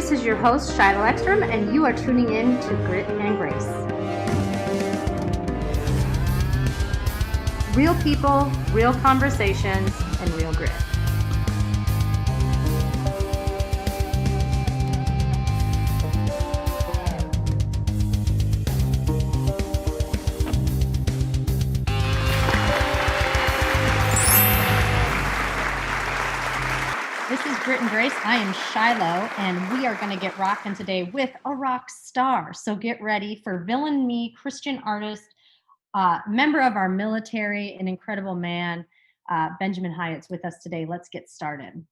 This is your host, Shylo Ekstrom, and you are tuning in to Grit and Grace. Real people, real conversations, and real grit. This is Grit and Grace. I am Shylo, and we are going to get rocking today with a rock star. So get ready for Villain Me, Christian artist, member of our military, an incredible man, Benjamin Hyatt's with us today. Let's get started.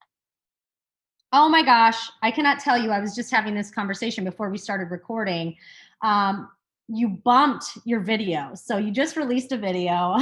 Oh my gosh, I cannot tell you, I was just having this conversation before we started recording. You bumped your video. So you just released a video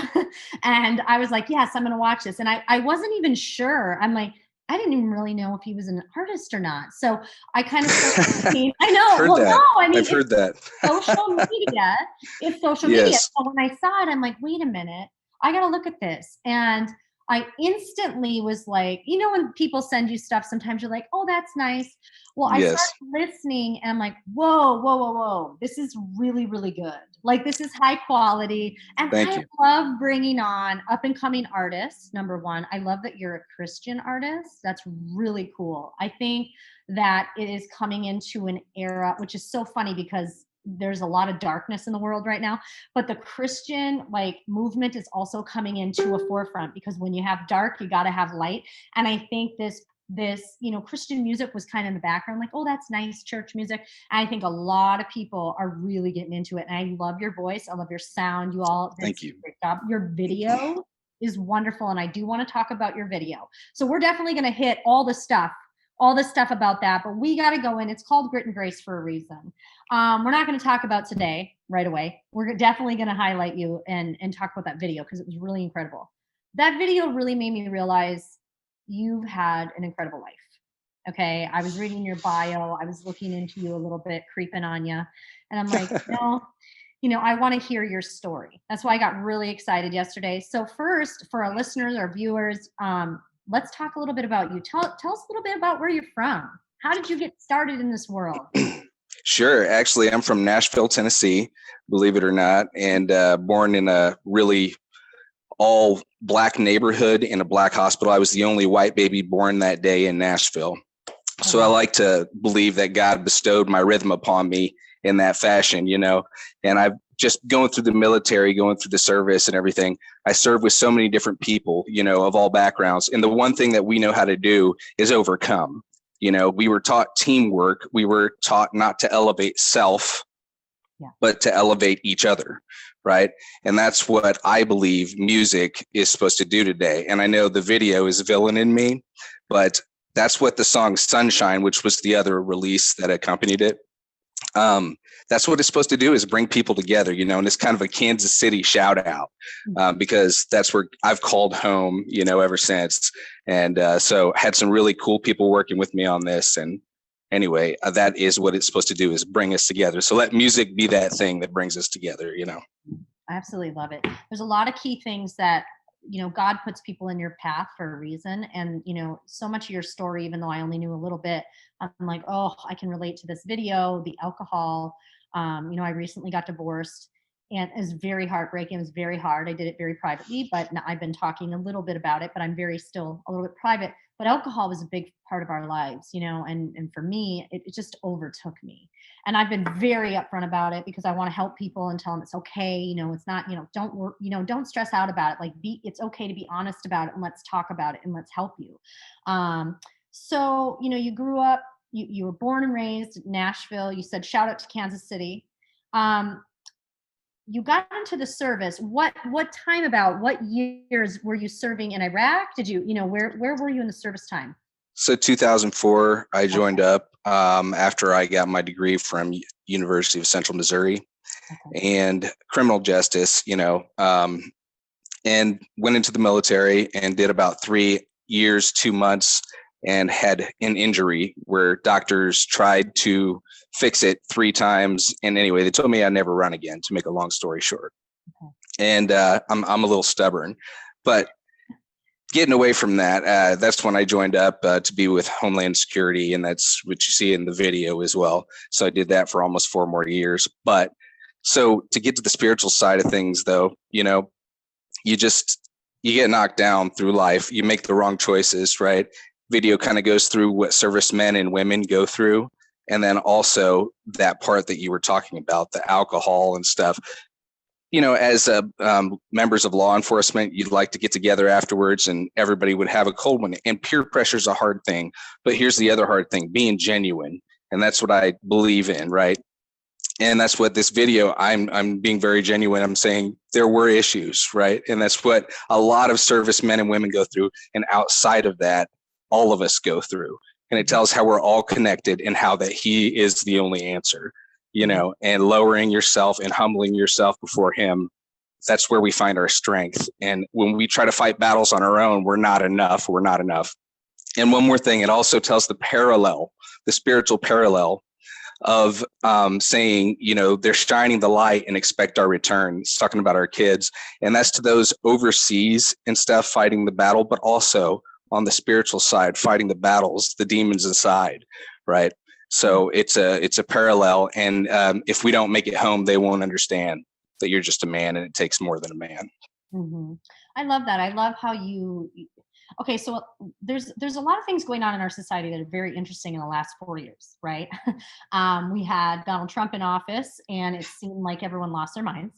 and I was like, yes, I'm going to watch this. And I wasn't even sure. I'm like, I didn't even really know if he was an artist or not. So I kind of, I know. Heard well, that. no, I mean, I've heard that. social media. It's social media. So when I saw it, I'm like, wait a minute, I got to look at this. And I instantly was like, you know, when people send you stuff, sometimes you're like, oh, that's nice. Well, I started listening and I'm like, whoa. This is really, really good. Like, this is high quality. And I love bringing on up and coming artists. Number one, I love that you're a Christian artist. That's really cool. I think that it is coming into an era, which is so funny because there's a lot of darkness in the world right now, but the Christian movement is also coming into a forefront, because when you have dark, you got to have light. And I think this, Christian music was kind of in the background, like, oh, that's nice church music. And I think a lot of people are really getting into it. And I love your voice. I love your sound. You all, thank you. Great job. Your video is wonderful. And I do want to talk about your video. So we're definitely going to hit all the stuff about that, but we got to go in. It's called Grit and Grace for a reason. We're not going to talk about today right away. We're definitely going to highlight you and talk about that video because it was really incredible. That video really made me realize you've had an incredible life. Okay. I was reading your bio. I was looking into you a little bit, creeping on you. And I'm like, I want to hear your story. That's why I got really excited yesterday. So first, for our listeners, our viewers, let's talk a little bit about you. Tell us a little bit about where you're from. How did you get started in this world? Sure. Actually, I'm from Nashville, Tennessee, believe it or not, and born in a really all Black neighborhood in a Black hospital. I was the only white baby born that day in Nashville. So I like to believe that God bestowed my rhythm upon me in that fashion, and I've just going through the military, going through the service and everything. I serve with so many different people, of all backgrounds. And the one thing that we know how to do is overcome. We were taught teamwork. We were taught not to elevate self, but to elevate each other. Right. And that's what I believe music is supposed to do today. And I know the video is Villain in Me, but that's what the song Sunshine, which was the other release that accompanied it. That's what it's supposed to do, is bring people together, and it's kind of a Kansas City shout out, because that's where I've called home, ever since. And so had some really cool people working with me on this. And anyway, that is what it's supposed to do, is bring us together. So let music be that thing that brings us together, I absolutely love it. There's a lot of key things that, God puts people in your path for a reason. And, so much of your story, even though I only knew a little bit, I'm like, oh, I can relate to this video, the alcohol. I recently got divorced, and it was very heartbreaking. It was very hard. I did it very privately, but I've been talking a little bit about it, but I'm still a little bit private. But alcohol was a big part of our lives, and for me, it just overtook me. And I've been very upfront about it because I want to help people and tell them it's okay. It's not, don't work, don't stress out about it. It's okay to be honest about it, and let's talk about it and let's help you. So, you grew up, you were born and raised in Nashville. You said, shout out to Kansas City. You got into the service. What years were you serving in Iraq? Did you, where were you in the service time? So 2004, I joined up after I got my degree from University of Central Missouri and criminal justice, and went into the military and did about 3 years, 2 months, and had an injury where doctors tried to fix it 3 times. And anyway, they told me I'd never run again, to make a long story short. And I'm a little stubborn, but getting away from that, that's when I joined up to be with Homeland Security, and that's what you see in the video as well. So I did that for almost 4 more years. But so to get to the spiritual side of things, though, you know, you get knocked down through life. You make the wrong choices, right? Video kind of goes through what servicemen and women go through. And then also that part that you were talking about, the alcohol and stuff. You know, as members of law enforcement, you'd like to get together afterwards and everybody would have a cold one. And peer pressure is a hard thing. But here's the other hard thing, being genuine. And that's what I believe in, right? And that's what this video, I'm being very genuine. I'm saying there were issues, right? And that's what a lot of servicemen and women go through. And outside of that, all of us go through. And it tells how we're all connected and how that he is the only answer, you know, and lowering yourself and humbling yourself before him. That's where we find our strength. And when we try to fight battles on our own, we're not enough. We're not enough. And one more thing, it also tells the parallel, the spiritual parallel of saying, you know, they're shining the light and expect our return. It's talking about our kids. And that's to those overseas and stuff fighting the battle, but also on the spiritual side, fighting the battles, the demons inside, right? So it's a parallel. And if we don't make it home, they won't understand that you're just a man and it takes more than a man. Mm-hmm. I love that. I love how okay, so there's a lot of things going on in our society that are very interesting in the last 4 years, right? We had Donald Trump in office, and it seemed like everyone lost their minds.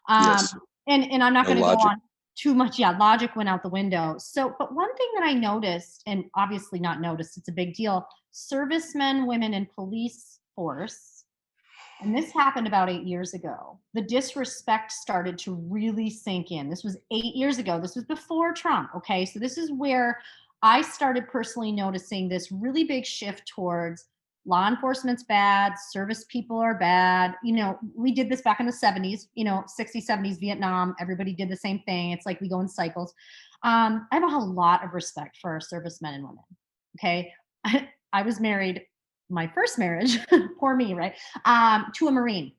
Yes. And I'm not No going to go logic. on too much. Yeah, logic went out the window. So, but one thing that I noticed, and obviously not noticed, it's a big deal. Servicemen, women in police force, and this happened about 8 years ago. The disrespect started to really sink in. This was 8 years ago. This was before Trump. Okay. So this is where I started personally noticing this really big shift towards law enforcement's bad, service people are bad. You know, we did this back in the 70s, you know, 60s, 70s, Vietnam, everybody did the same thing. It's like we go in cycles. I have a lot of respect for our servicemen and women. Okay. I was married, my first marriage, poor me, right? To a Marine.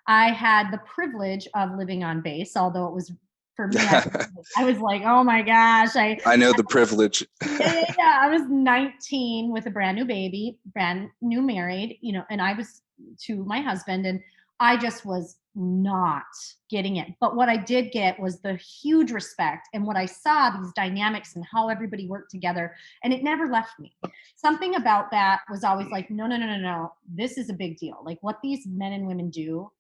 I had the privilege of living on base, although it was for me, I was like, oh my gosh. I know the privilege. Yeah. I was 19 with a brand new baby, brand new married, you know, and I was to my husband, and I just was not getting it. But what I did get was the huge respect, and what I saw, these dynamics and how everybody worked together, and it never left me. Something about that was always like, no, no, no, no, no. This is a big deal. Like what these men and women do,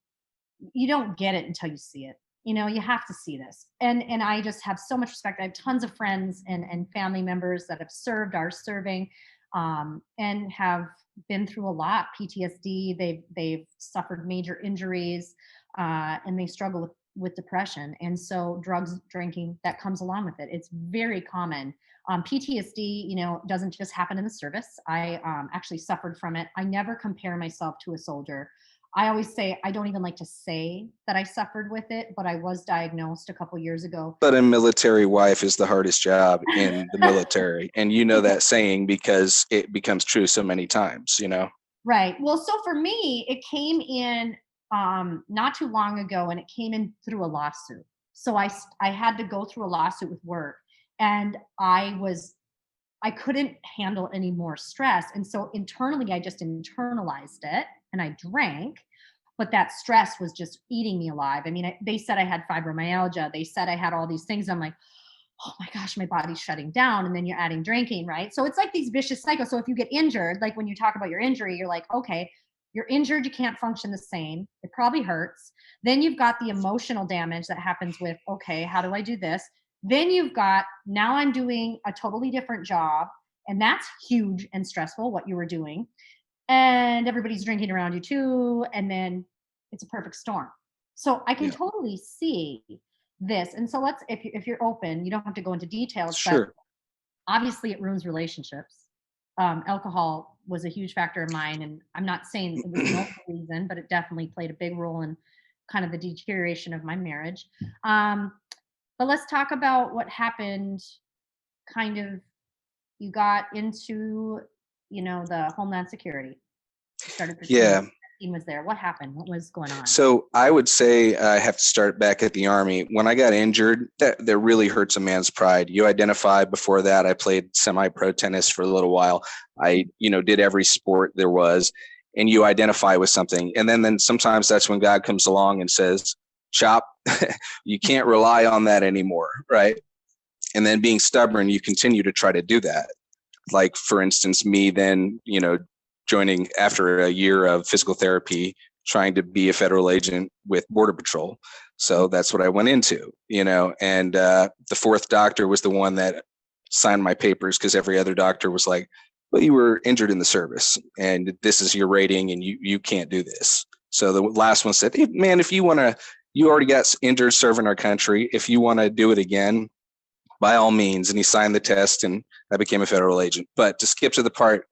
you don't get it until you see it. You know, you have to see this. And I just have so much respect. I have tons of friends and family members that have served, are serving, and have been through a lot. PTSD, they've suffered major injuries, and they struggle with depression. And so drugs, drinking, that comes along with it. It's very common. PTSD, you know, doesn't just happen in the service. I actually suffered from it. I never compare myself to a soldier. I always say, I don't even like to say that I suffered with it, but I was diagnosed a couple years ago. But a military wife is the hardest job in the military. And you know that saying because it becomes true so many times, you know? Right. Well, so for me, it came in not too long ago, and it came in through a lawsuit. So I had to go through a lawsuit with work, and I couldn't handle any more stress. And so internally, I just internalized it and I drank, but that stress was just eating me alive. I mean, they said I had fibromyalgia. They said I had all these things. I'm like, oh my gosh, my body's shutting down. And then you're adding drinking, right? So it's like these vicious cycles. So if you get injured, like when you talk about your injury, you're like, okay, you're injured, you can't function the same. It probably hurts. Then you've got the emotional damage that happens with, okay, how do I do this? Then you've got, now I'm doing a totally different job. And that's huge and stressful, what you were doing. And everybody's drinking around you too. And then it's a perfect storm. So I can Yeah. totally see this. And so if you're open, you don't have to go into details, but Sure. obviously it ruins relationships. Alcohol was a huge factor in mine. And I'm not saying it was the only reason, but it definitely played a big role in kind of the deterioration of my marriage. But let's talk about what happened. Kind of, you got into, you know, the Homeland Security. You started pursuing Yeah. it. team was there? What happened? What was going on? So I would say I have to start back at the Army. When I got injured, that really hurts a man's pride. You identify. Before that, I played semi-pro tennis for a little while. I, did every sport there was, and you identify with something. And then sometimes that's when God comes along and says, "Chop, you can't rely on that anymore," right? And then being stubborn, you continue to try to do that. Like, for instance, me then, joining after a year of physical therapy, trying to be a federal agent with Border Patrol. So that's what I went into, and the fourth doctor was the one that signed my papers, because every other doctor was like, well, you were injured in the service and this is your rating and you can't do this. So the last one said, hey, man, if you already got injured serving our country. If you want to do it again, by all means. And he signed the test and I became a federal agent. But to skip to the part,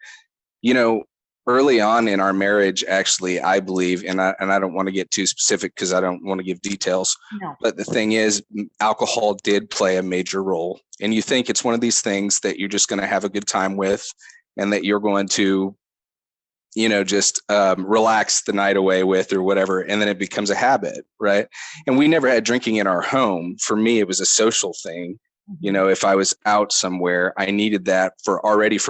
early on in our marriage, actually, I believe, and I don't want to get too specific because I don't want to give details, No. but the thing is, alcohol did play a major role. And you think it's one of these things that you're just going to have a good time with and that you're going to, just relax the night away with or whatever. And then it becomes a habit, right? And we never had drinking in our home. For me, it was a social thing. If I was out somewhere, I needed that for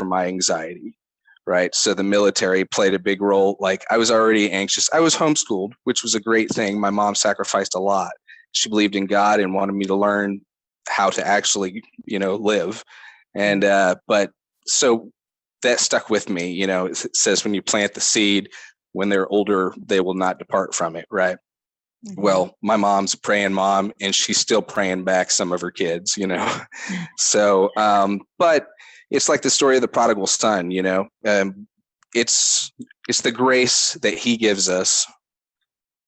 my anxiety. Right. So the military played a big role. Like, I was already anxious. I was homeschooled, which was a great thing. My mom sacrificed a lot. She believed in God and wanted me to learn how to actually, live. And, but so that stuck with me. It says when you plant the seed, when they're older, they will not depart from it. Right. Mm-hmm. Well, my mom's a praying mom and she's still praying back some of her kids, So, but it's like the story of the prodigal son, it's the grace that he gives us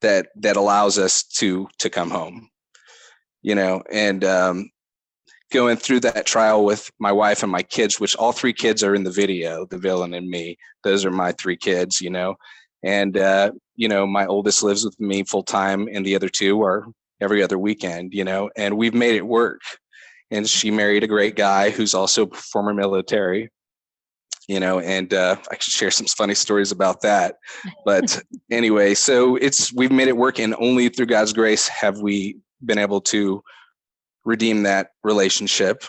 that allows us to come home, and going through that trial with my wife and my kids, which all three kids are in the video, the villain and me. Those are my three kids, and, my oldest lives with me full time and the other two are every other weekend, and we've made it work. And she married a great guy who's also former military, and I can share some funny stories about that. But anyway, so we've made it work, and only through God's grace have we been able to redeem that relationship,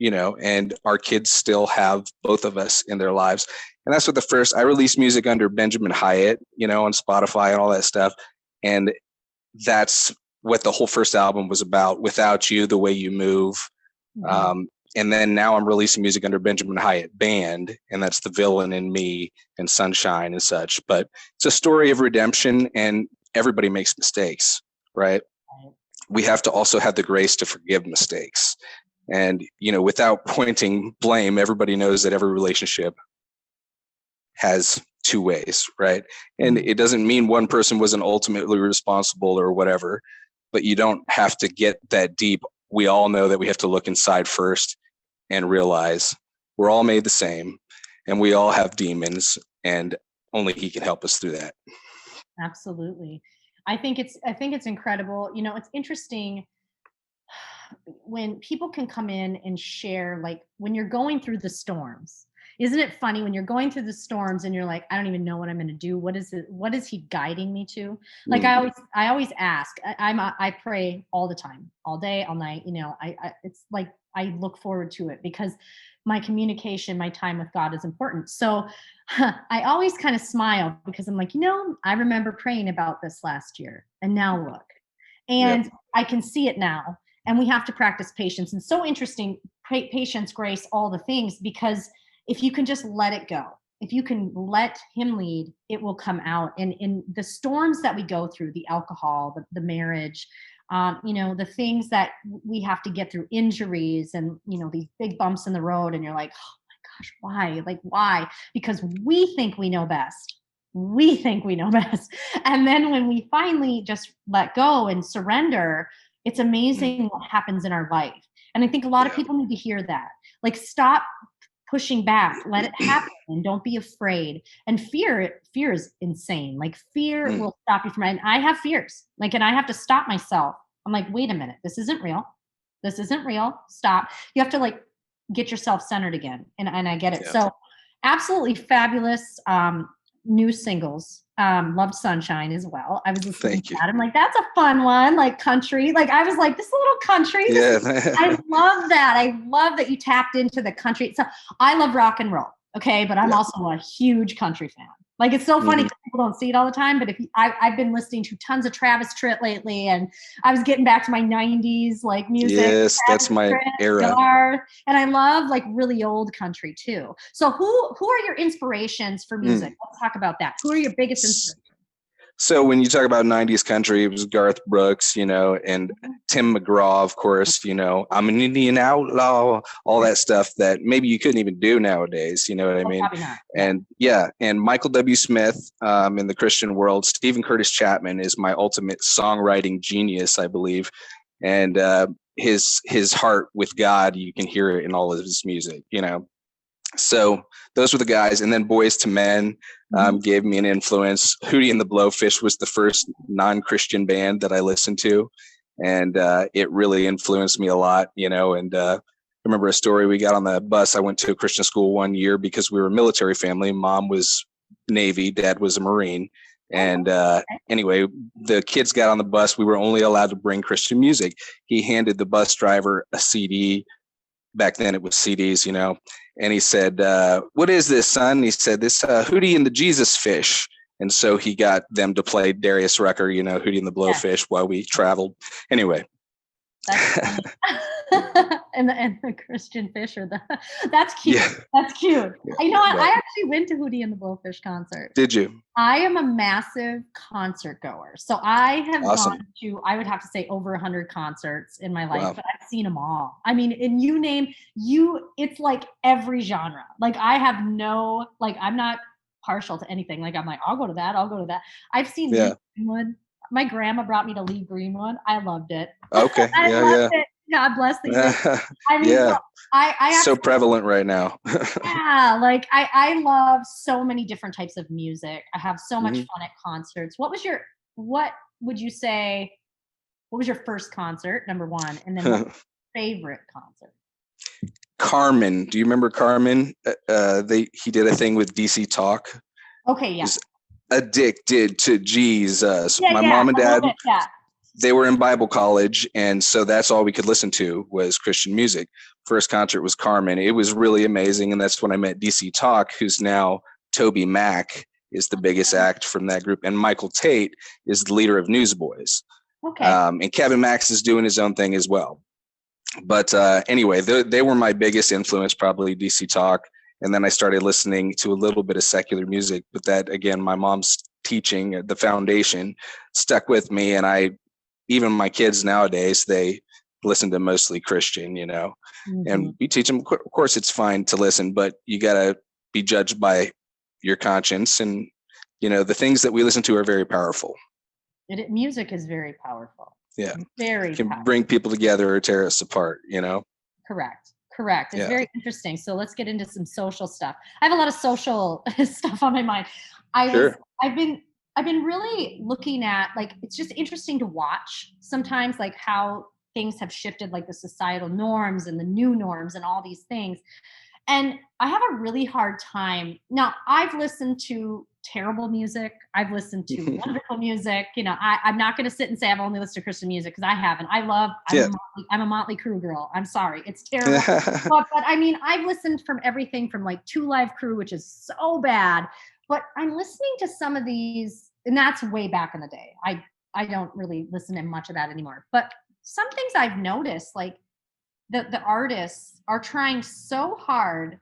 and our kids still have both of us in their lives. And that's what I released music under Benjamin Hyatt, on Spotify and all that stuff. And that's what the whole first album was about. Without You, The Way You Move. Mm-hmm. And then now I'm releasing music under Benjamin Hyatt Band, and that's The Villain in Me and Sunshine and such. But it's a story of redemption, and everybody makes mistakes, right? We have to also have the grace to forgive mistakes. And, without pointing blame, everybody knows that every relationship has two ways, right? And it doesn't mean one person wasn't ultimately responsible or whatever, but you don't have to get that deep. We all know that we have to look inside first and realize we're all made the same and we all have demons, and only he can help us through that. Absolutely. I think it's incredible. It's interesting when people can come in and share, like when you're going through the storms. Isn't it funny when you're going through the storms and you're like, I don't even know what I'm going to do. What is he guiding me to? Like, I always ask, I pray all the time, all day, all night. It's like, I look forward to it because my communication, my time with God is important. So I always kind of smile because I'm like, I remember praying about this last year and now look, and I can see it now. And we have to practice patience. And so interesting, patience, grace, all the things, because if you can just let it go, if you can let him lead, it will come out. And in the storms that we go through, the alcohol, the marriage, the things that we have to get through, injuries and, these big bumps in the road. And you're like, oh my gosh, why? Like, why? Because we think we know best. We think we know best. And then when we finally just let go and surrender, it's amazing what happens in our life. And I think a lot of people need to hear that. Like, stop pushing back, let it happen, and don't be afraid. And fear is insane. Like, fear will stop you from, and I have fears, like, and I have to stop myself. I'm like, wait a minute, this isn't real. This isn't real. Stop. You have to, like, get yourself centered again. And I get it. So absolutely fabulous. new singles. Loved Sunshine as well. I was listening Thank to you. that. I'm like, that's a fun one, like country. Like I was like, this little country. Yeah. I love that. I love that you tapped into the country. So I love rock and roll. Okay. But I'm also a huge country fan. Like it's so funny because people don't see it all the time. But I've been listening to tons of Travis Tritt lately, and I was getting back to my '90s like music. Yes, Travis that's my Tritt, era. Garth, and I love like really old country too. So who are your inspirations for music? Let's talk about that. Who are your biggest inspirations? So when you talk about 90s country, it was Garth Brooks, and Tim McGraw, of course, I'm an Indian outlaw, all that stuff that maybe you couldn't even do nowadays, you know what I mean? Probably not. And Michael W. Smith in the Christian world, Steven Curtis Chapman is my ultimate songwriting genius, I believe. And his heart with God, you can hear it in all of his music, So those were the guys. And then Boys to Men gave me an influence. Hootie and the Blowfish was the first non-Christian band that I listened to. And it really influenced me a lot, and I remember a story. We got on the bus. I went to a Christian school one year because we were a military family. Mom was Navy, dad was a Marine. And anyway, the kids got on the bus. We were only allowed to bring Christian music. He handed the bus driver a CD. Back then it was CDs, and he said, what is this, son? He said, this Hootie and the Jesus Fish. And so he got them to play Darius Rucker, Hootie and the Blowfish while we traveled. Anyway. That's and the Christian fish that's cute. Yeah. That's cute. Yeah. I actually went to Hootie and the Blowfish concert. Did you? I am a massive concert goer. So I have gone to, I would have to say over 100 concerts in my life, but I've seen them all. I mean, and it's like every genre. Like I have I'm not partial to anything. Like I'm like, I'll go to that. I've seen Greenwood. My grandma brought me to Lee Greenwood. I loved it. Okay. I loved it. God bless these. I mean, yeah. I so prevalent right now. Yeah, like I love so many different types of music. I have so much fun at concerts. What was your first concert, number one, and then what was your favorite concert? Carmen. Do you remember Carmen? He did a thing with DC Talk. Okay, yeah. Addicted to Jesus. My mom and dad, they were in Bible college, and so that's all we could listen to was Christian music. First concert was Carmen. It was really amazing, and that's when I met DC Talk, who's now Toby Mac is the biggest act from that group, and Michael Tate is the leader of Newsboys. Okay. And Kevin Max is doing his own thing as well. But anyway, they were my biggest influence, probably DC Talk. And then I started listening to a little bit of secular music, but that, again, my mom's teaching, the foundation, stuck with me. And even my kids nowadays, they listen to mostly Christian, and we teach them, of course, it's fine to listen, but you got to be judged by your conscience. And, the things that we listen to are very powerful. Music is very powerful. Yeah. Very can powerful. Bring people together or tear us apart, Correct. It's very interesting. So let's get into some social stuff. I have a lot of social stuff on my mind. I've been really looking at, like, it's just interesting to watch sometimes, like how things have shifted, like the societal norms and the new norms and all these things. And I have a really hard time. Now, I've listened to terrible music. I've listened to wonderful music. I'm not going to sit and say I've only listened to Christian music, because I haven't. I'm a Motley Crue girl. I'm sorry. It's terrible. but I mean, I've listened from everything from like Two Live Crew, which is so bad. But I'm listening to some of these, and that's way back in the day. I don't really listen to much of that anymore. But some things I've noticed, like the artists are trying so hard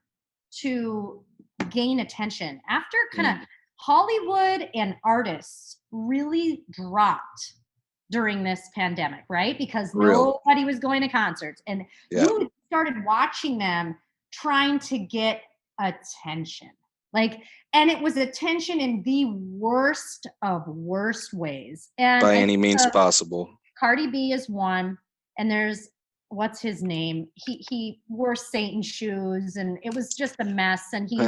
to gain attention after kind of Hollywood and artists really dropped during this pandemic, right? Because nobody was going to concerts, and you started watching them trying to get attention. And it was attention in the worst of worst ways. And by any means possible. Cardi B is one, and there's, what's his name? He wore Satan shoes, and it was just a mess. And he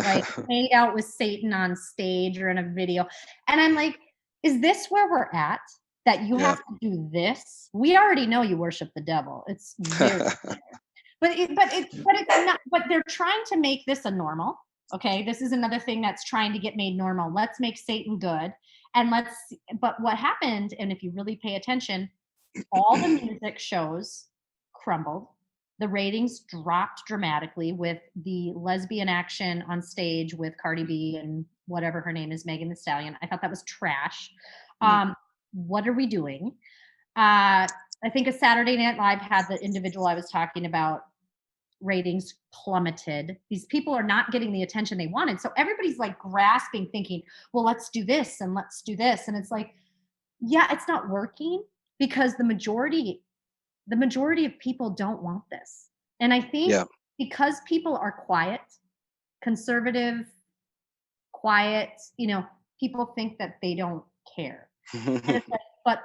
made out with Satan on stage or in a video. And I'm like, is this where we're at? That you have to do this? We already know you worship the devil. It's very but it's not. But they're trying to make this a normal. Okay, this is another thing that's trying to get made normal. Let's make Satan good. But what happened, and if you really pay attention, all the music shows crumbled. The ratings dropped dramatically with the lesbian action on stage with Cardi B and whatever her name is, Megan Thee Stallion. I thought that was trash. What are we doing? I think a Saturday Night Live had the individual I was talking about. Ratings plummeted. These people are not getting the attention they wanted. So everybody's like grasping, thinking, well, let's do this and let's do this. And it's like, yeah, it's not working because the majority of people don't want this. And I think because people are quiet, conservative, quiet, people think that they don't care. And it's like,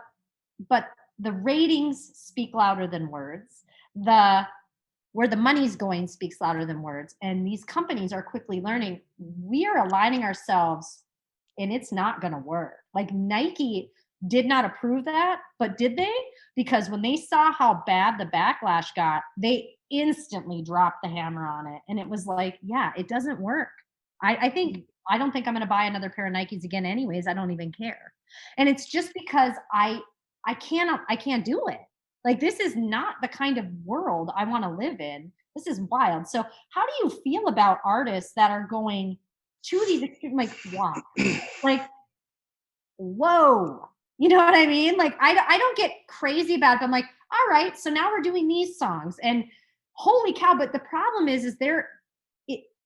but the ratings speak louder than words. Where the money's going speaks louder than words. And these companies are quickly learning we are aligning ourselves and it's not going to work. Like Nike did not approve that, but did they? Because when they saw how bad the backlash got, they instantly dropped the hammer on it. And it was like, yeah, it doesn't work. I don't think I'm going to buy another pair of Nikes again anyways. I don't even care. And it's just because I can't do it. Like, this is not the kind of world I want to live in. This is wild. So how do you feel about artists that are going to these extreme, like, wow, like, whoa, you know what I mean? Like, I don't get crazy about it. I'm like, all right, so now we're doing these songs and holy cow. But the problem is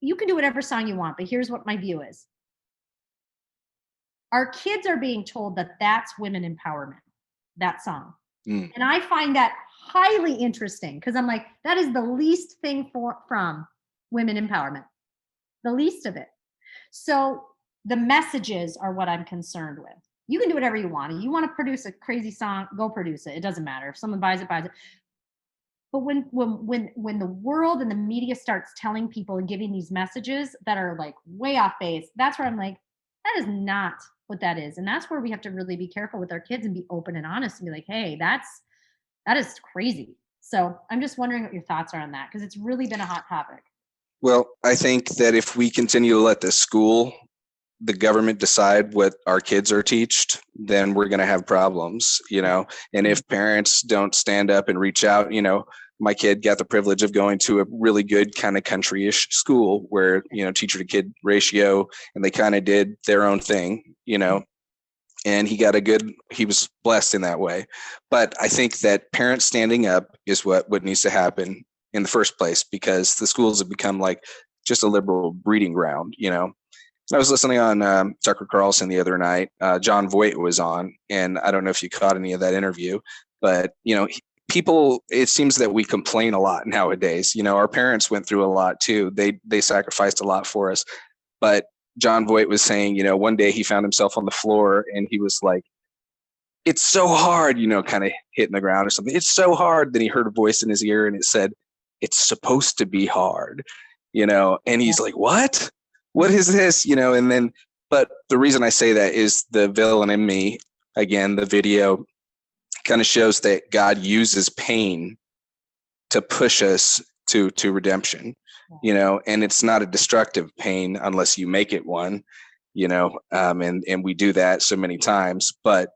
you can do whatever song you want, but here's what my view is. Our kids are being told that that's women empowerment, that song. And I find that highly interesting because I'm like, that is the least thing from women empowerment, the least of it. So the messages are what I'm concerned with. You can do whatever you want. You want to produce a crazy song, go produce it. It doesn't matter. If someone buys it, buys it. But when the world and the media starts telling people and giving these messages that are like way off base, that's where I'm like, that is not what that is. And that's where we have to really be careful with our kids and be open and honest and be like, hey, that is crazy. So I'm just wondering what your thoughts are on that, because it's really been a hot topic. Well, I think that if we continue to let the government decide what our kids are taught, then we're going to have problems, and if parents don't stand up and reach out, my kid got the privilege of going to a really good kind of country-ish school where, teacher to kid ratio, and they kind of did their own thing, and he was blessed in that way. But I think that parents standing up is what needs to happen in the first place, because the schools have become like just a liberal breeding ground, I was listening on Tucker Carlson the other night. Jon Voight was on, and I don't know if you caught any of that interview, but people, it seems that we complain a lot nowadays. Our parents went through a lot too. They sacrificed a lot for us. But Jon Voight was saying, one day he found himself on the floor and he was like, it's so hard, kind of hitting the ground or something. It's so hard. Then he heard a voice in his ear and it said, it's supposed to be hard, and he's like, what is this? And then, but the reason I say that is the villain in me, again, the video kind of shows that God uses pain to push us to redemption, and it's not a destructive pain unless you make it one, and we do that so many times, but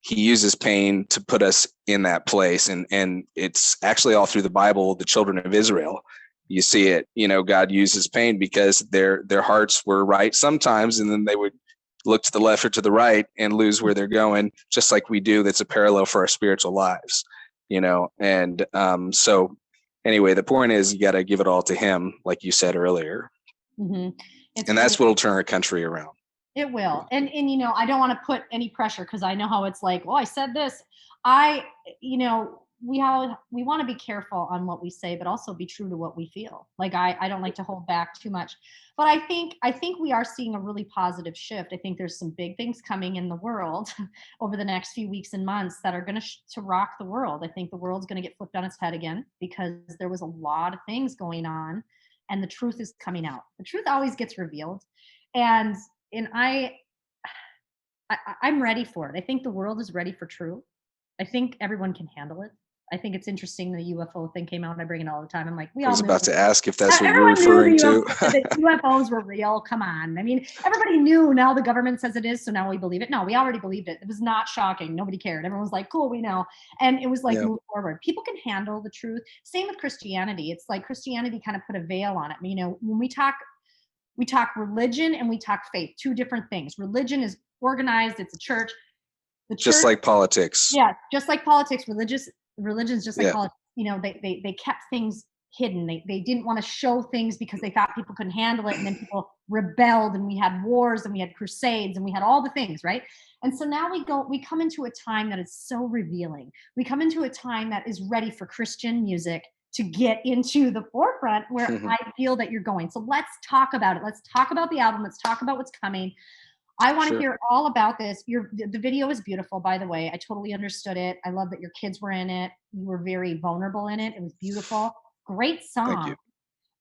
he uses pain to put us in that place. And it's actually all through the Bible, the children of Israel, you see it, God uses pain because their hearts were right sometimes, and then they would look to the left or to the right and lose where they're going, just like we do. That's a parallel for our spiritual lives, and so anyway, the point is you got to give it all to him, like you said earlier. And that's what'll turn our country around. It will. And I don't want to put any pressure, because I know how it's like, well, I said this. We want to be careful on what we say, but also be true to what we feel. Like, I don't like to hold back too much, but I think we are seeing a really positive shift. I think there's some big things coming in the world over the next few weeks and months that are going to rock the world. I think the world's going to get flipped on its head again, because there was a lot of things going on and the truth is coming out. The truth always gets revealed. And I'm ready for it. I think the world is ready for truth. I think everyone can handle it. I think it's interesting the UFO thing came out. I bring it all the time. I'm like, we I all was knew. about to ask if that's what you're Everyone referring knew to. the UFOs were real. Come on. I mean, everybody knew. Now the government says it is, so now we believe it. No, we already believed it. It was not shocking. Nobody cared. Everyone was like, cool, we know. And it was like, move forward. People can handle the truth. Same with Christianity. It's like Christianity kind of put a veil on it. You know, when we talk religion and we talk faith, two different things. Religion is organized. It's a church. The church, just like politics. Yeah, just like politics. Religion's just like politics. You know, they kept things hidden. They didn't want to show things because they thought people couldn't handle it, and then people rebelled, and we had wars, and we had crusades, and we had all the things, right? And so now we come into a time that is so revealing. We come into a time that is ready for Christian music to get into the forefront, where I feel that you're going. So let's talk about it. Let's talk about the album. Let's talk about what's coming. I want to hear all about this. The video is beautiful, by the way. I totally understood it. I love that your kids were in it. You were very vulnerable in it. It was beautiful. Great song. Thank you.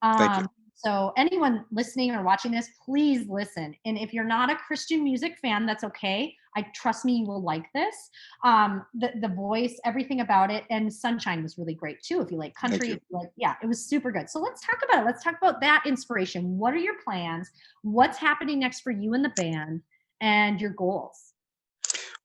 Thank you. So anyone listening or watching this, please listen. And if you're not a Christian music fan, that's okay. Trust me, you will like this. The voice, everything about it, and Sunshine was really great too. If you like country, it was super good. So let's talk about it. Let's talk about that inspiration. What are your plans? What's happening next for you and the band, and your goals?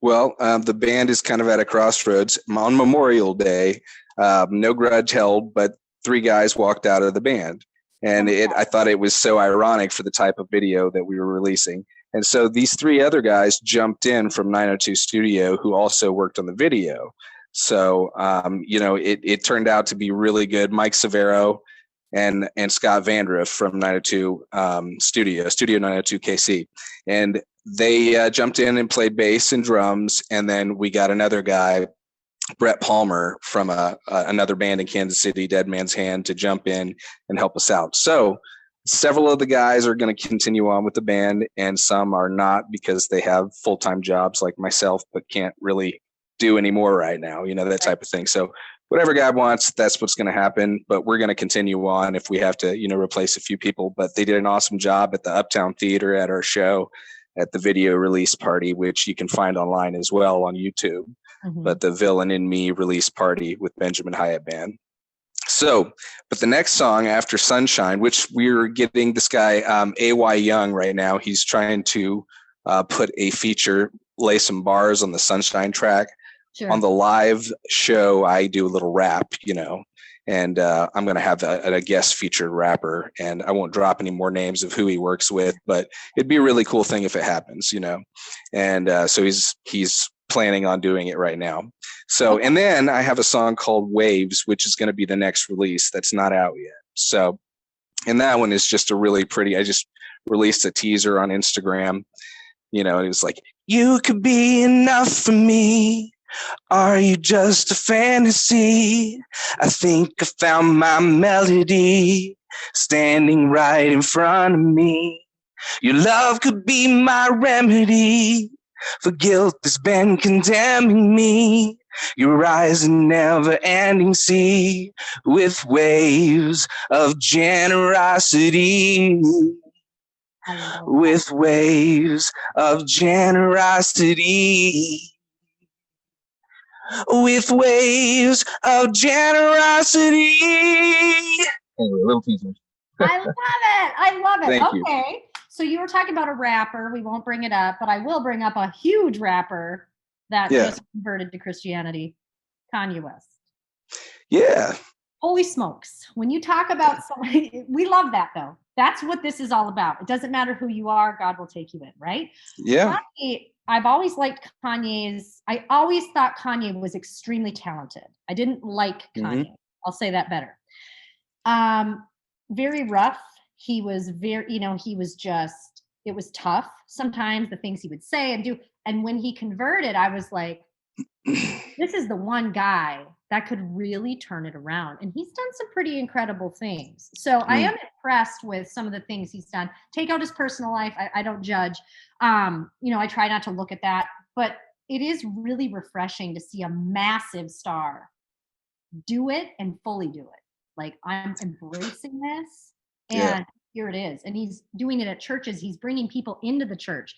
Well, the band is kind of at a crossroads. On Memorial Day, no grudge held, but 3 guys walked out of the band. And I thought it was so ironic for the type of video that we were releasing. And so these 3 other guys jumped in from 902 Studio, who also worked on the video. So, it turned out to be really good. Mike Severo and Scott Vandruff from 902 Studio 902 KC. And they jumped in and played bass and drums. And then we got another guy, Brett Palmer, from another band in Kansas City, Dead Man's Hand, to jump in and help us out. So several of the guys are going to continue on with the band, and some are not because they have full-time jobs like myself, but can't really do any more right now, that type of thing. So whatever God wants, that's what's going to happen. But we're going to continue on if we have to, replace a few people. But they did an awesome job at the Uptown Theater at our show, at the video release party, which you can find online as well on YouTube. But the Villain in Me release party with Benjamin Hyatt Band. So, but the next song after Sunshine, which we're getting this guy, A.Y. Young right now, he's trying to put a feature, lay some bars on the Sunshine track. Sure. On the live show, I do a little rap, and I'm going to have a guest featured rapper, and I won't drop any more names of who he works with, but it'd be a really cool thing if it happens, and so he's planning on doing it right now. So, and then I have a song called Waves, which is going to be the next release that's not out yet. So, and that one is just a really pretty, I just released a teaser on Instagram, and it was like, you could be enough for me. Are you just a fantasy? I think I found my melody standing right in front of me. Your love could be my remedy for guilt that's been condemning me. Your eyes a never-ending sea with waves of generosity. With waves of generosity. With waves of generosity. Anyway, little teaser. I love it. Thank you. Okay. So you were talking about a rapper. We won't bring it up, but I will bring up a huge rapper that just converted to Christianity, Kanye West. Yeah. Holy smokes. When you talk about somebody, we love that though. That's what this is all about. It doesn't matter who you are, God will take you in, right? Yeah. I've always liked I always thought Kanye was extremely talented. I didn't like Kanye. I'll say that better. Very rough. He was it was tough sometimes, the things he would say and do. And when he converted, I was like, this is the one guy that could really turn it around. And he's done some pretty incredible things. So I am impressed with some of the things he's done. Take out his personal life. I don't judge. I try not to look at that, but it is really refreshing to see a massive star do it and fully do it. Like, I'm embracing this, and here it is. And he's doing it at churches. He's bringing people into the church.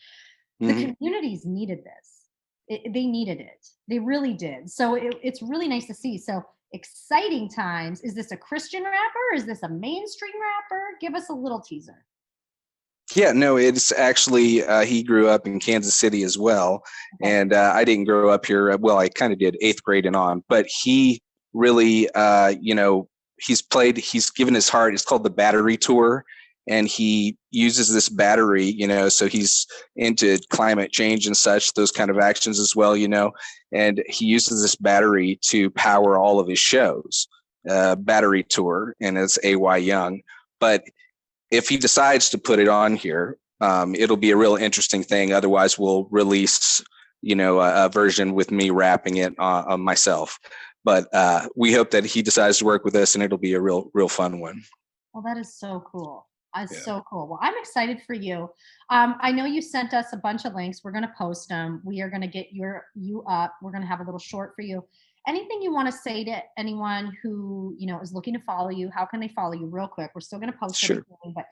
The communities needed this. They needed it. They really did. So it's really nice to see. So exciting times. Is this a Christian rapper? Is this a mainstream rapper? Give us a little teaser. Yeah, no, it's actually, he grew up in Kansas City as well. Okay. And I didn't grow up here. Well, I kind of did 8th grade and on, but he really, he's given his heart. It's called the Battery Tour. And he uses this battery, so he's into climate change and such, those kind of actions as well, and he uses this battery to power all of his shows, Battery Tour, and it's AY Young. But if he decides to put it on here, it'll be a real interesting thing. Otherwise, we'll release, a version with me rapping it myself. But we hope that he decides to work with us, and it'll be a real fun one. Well, that is so cool. That's so cool. Well, I'm excited for you. I know you sent us a bunch of links. We're going to post them. We are going to get you up. We're going to have a little short for you. Anything you want to say to anyone who, is looking to follow you? How can they follow you real quick? We're still going to post everything, but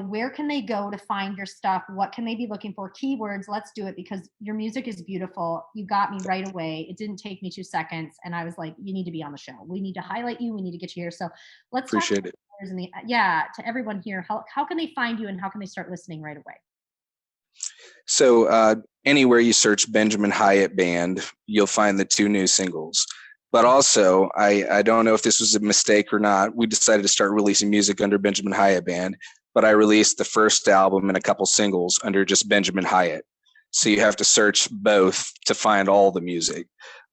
where can they go to find your stuff? What can they be looking for? Keywords. Let's do it, because your music is beautiful. You got me right away. It didn't take me 2 seconds. And I was like, you need to be on the show. We need to highlight you. We need to get you here. So let's appreciate it. To everyone here, how can they find you and how can they start listening right away? So anywhere you search Benjamin Hyatt Band, you'll find the 2 new singles. But also, I don't know if this was a mistake or not. We decided to start releasing music under Benjamin Hyatt Band, but I released the first album and a couple singles under just Benjamin Hyatt. So you have to search both to find all the music.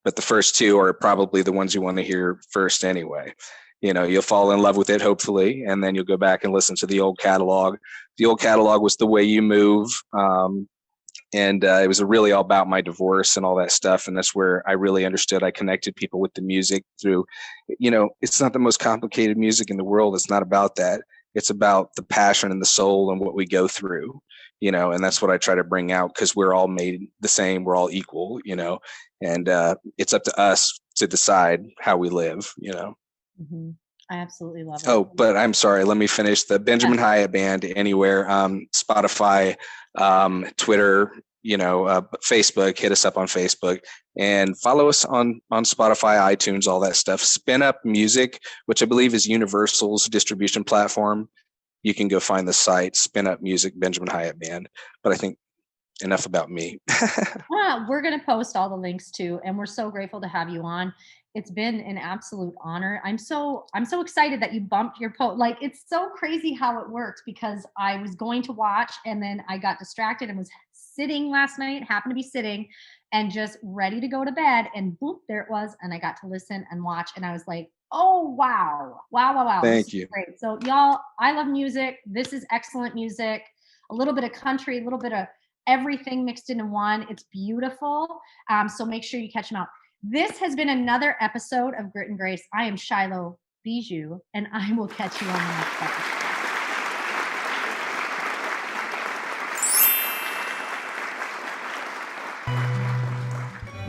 But the first 2 are probably the ones you want to hear first anyway. You'll fall in love with it, hopefully, and then you'll go back and listen to the old catalog. The old catalog was The Way You Move, and it was really all about my divorce and all that stuff, and that's where I really understood. I connected people with the music through, it's not the most complicated music in the world. It's not about that. It's about the passion and the soul and what we go through, and that's what I try to bring out, because we're all made the same. We're all equal, and it's up to us to decide how we live, Mm-hmm. I absolutely love it. Oh, but I'm sorry. Let me finish. The Benjamin Hyatt Band anywhere, Spotify, Twitter, Facebook. Hit us up on Facebook and follow us on Spotify, iTunes, all that stuff. Spin Up Music, which I believe is Universal's distribution platform. You can go find the site, Spin Up Music, Benjamin Hyatt Band. But I think enough about me. We're going to post all the links too, and we're so grateful to have you on. It's been an absolute honor. I'm so excited that you bumped your post. Like, it's so crazy how it worked, because I was going to watch and then I got distracted and was sitting last night, happened to be sitting and just ready to go to bed, and boop, there it was. And I got to listen and watch, and I was like, oh, wow. Thank you. Great. So y'all, I love music. This is excellent music. A little bit of country, a little bit of everything mixed into one. It's beautiful. So make sure you catch them out. This has been another episode of Grit and Grace. I am Shylo Bijold, and I will catch you on the next episode.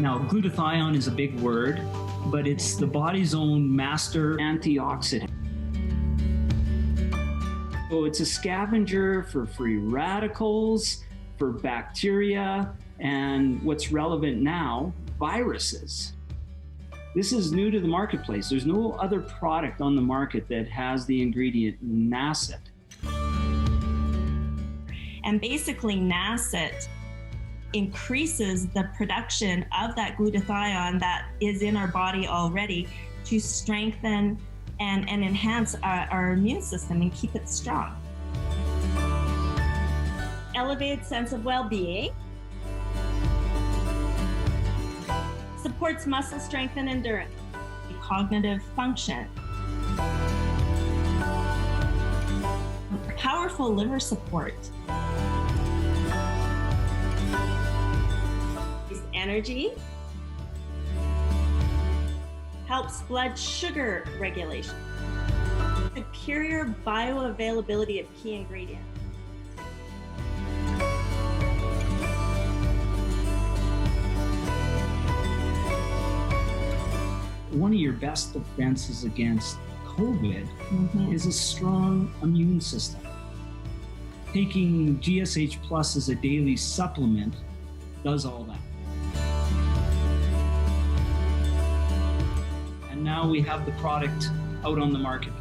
Now, glutathione is a big word, but it's the body's own master antioxidant. So it's a scavenger for free radicals, for bacteria, and what's relevant now, viruses. This is new to the marketplace. There's no other product on the market that has the ingredient NACET. And basically NACET increases the production of that glutathione that is in our body already to strengthen and enhance our immune system and keep it strong. Elevated sense of well-being. Supports muscle strength and endurance. Cognitive function. Powerful liver support. Energy. Helps blood sugar regulation. Superior bioavailability of key ingredients. One of your best defenses against COVID is a strong immune system. Taking GSH Plus as a daily supplement does all that. now we have the product out on the market.